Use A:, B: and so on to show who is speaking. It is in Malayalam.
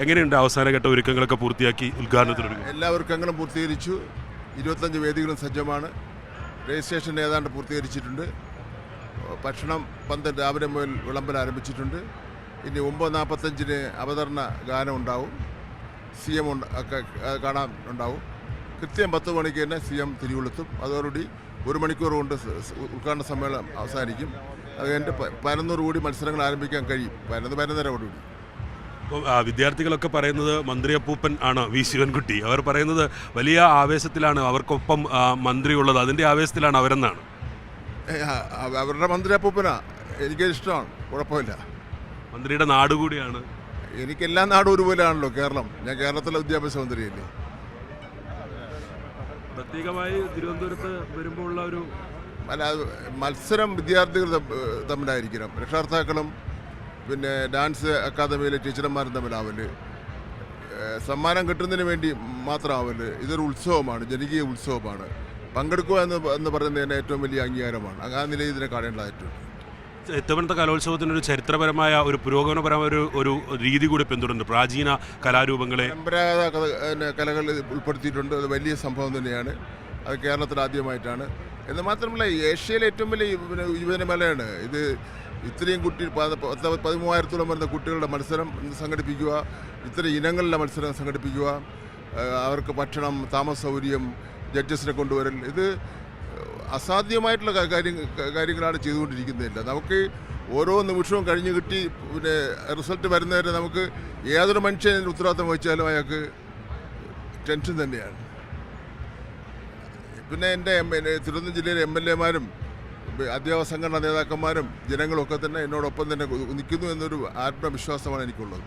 A: എങ്ങനെയുണ്ട് അവസാനഘട്ട ഒരുക്കങ്ങളൊക്കെ പൂർത്തിയാക്കി ഉദ്ഘാടനത്തിനൊരുങ്ങി?
B: എല്ലാ ഒരുക്കങ്ങളും പൂർത്തീകരിച്ചു. 25 വേദികളും സജ്ജമാണ്. രജിസ്ട്രേഷൻ ഏതാണ്ട് പൂർത്തീകരിച്ചിട്ടുണ്ട്. ഭക്ഷണം പന്തൽ രാവിലെ മുതൽ വിളമ്പൽ ആരംഭിച്ചിട്ടുണ്ട്. ഇനി 9:45 അവതരണ ഗാനം ഉണ്ടാവും. CM ഒക്കെ കാണാൻ ഉണ്ടാവും. കൃത്യം 10 മണിക്ക് തന്നെ CM തിരികൊളുത്തും. അതോടുകൂടി 1 മണിക്കൂർ കൊണ്ട് ഉദ്ഘാടന സമ്മേളനം അവസാനിക്കും. അത് കഴിഞ്ഞിട്ട് 11 കൂടി മത്സരങ്ങൾ ആരംഭിക്കാൻ കഴിയും. 11:30
A: ഇപ്പോൾ വിദ്യാർത്ഥികളൊക്കെ പറയുന്നത് മന്ത്രി അപ്പൂപ്പൻ ആണ് വി ശിവൻകുട്ടി. അവർ പറയുന്നത് വലിയ ആവേശത്തിലാണ് അവർക്കൊപ്പം മന്ത്രി ഉള്ളത്, അതിൻ്റെ ആവേശത്തിലാണ് അവരെന്നാണ്.
B: അവരുടെ മന്ത്രി അപ്പൂപ്പനാ എനിക്കിഷ്ടമാണ്, കുഴപ്പമില്ല.
A: മന്ത്രിയുടെ നാട് കൂടിയാണ്.
B: എനിക്കെല്ലാ നാടും ഒരുപോലെയാണല്ലോ കേരളം. ഞാൻ കേരളത്തിലെ വിദ്യാഭ്യാസ മന്ത്രിയല്ലേ.
A: പ്രത്യേകമായി തിരുവനന്തപുരത്ത് വരുമ്പോൾ ഉള്ള ഒരു
B: മത്സരം വിദ്യാർത്ഥികൾ തമ്മിലായിരിക്കണം. രക്ഷകർത്താക്കളും പിന്നെ ഡാൻസ് അക്കാദമിയിലെ ടീച്ചർമാരും തമ്മിലാവല്. സമ്മാനം കിട്ടുന്നതിന് വേണ്ടി മാത്രമാവല്. ഇതൊരു ഉത്സവമാണ്, ജനകീയ ഉത്സവമാണ്. പങ്കെടുക്കുക എന്ന് പറയുന്നത് തന്നെ ഏറ്റവും വലിയ അംഗീകാരമാണ്. ആ നിലയിൽ ഇതിനെ കാണേണ്ടതായിട്ടുണ്ട്.
A: ഇത്തവണത്തെ കലോത്സവത്തിനൊരു ചരിത്രപരമായ ഒരു പുരോഗമനപരമായ ഒരു രീതി കൂടി പിന്തുടരുന്നുണ്ട്. പ്രാചീന കലാരൂപങ്ങളെ
B: പരമ്പരാഗത കലകൾ ഉൾപ്പെടുത്തിയിട്ടുണ്ട്. അത് വലിയ സംഭവം തന്നെയാണ്. അത് കേരളത്തിൽ ആദ്യമായിട്ടാണ്. എന്ന് മാത്രമല്ല ഏഷ്യയിലെ ഏറ്റവും വലിയ യുവജനമേളയാണ് ഇത്. ഇത്രയും 13,000-ഓളം വരുന്ന കുട്ടികളുടെ മത്സരം സംഘടിപ്പിക്കുക, ഇത്രയും ഇനങ്ങളിലെ മത്സരം സംഘടിപ്പിക്കുക, അവർക്ക് ഭക്ഷണം, താമസ സൗകര്യം, ജഡ്ജസിനെ കൊണ്ടുവരൽ, ഇത് അസാധ്യമായിട്ടുള്ള കാര്യങ്ങളാണ് ചെയ്തുകൊണ്ടിരിക്കുന്നില്ല. നമുക്ക് ഓരോ നിമിഷവും കഴിഞ്ഞ് കിട്ടി പിന്നെ റിസൾട്ട് വരുന്നവരെ നമുക്ക് ഏതൊരു മനുഷ്യന് ഉത്തരവാദിത്തം വഹിച്ചാലും അയാൾക്ക് ടെൻഷൻ തന്നെയാണ്. പിന്നെ എൻ്റെ തിരുവനന്തപുരം ജില്ലയിലെ MLA-മാരും അധ്യാപക സംഘടനാ നേതാക്കന്മാരും ജനങ്ങളൊക്കെ തന്നെ എന്നോടൊപ്പം തന്നെ നിൽക്കുന്നു എന്നൊരു ആത്മവിശ്വാസമാണ് എനിക്കുള്ളത്.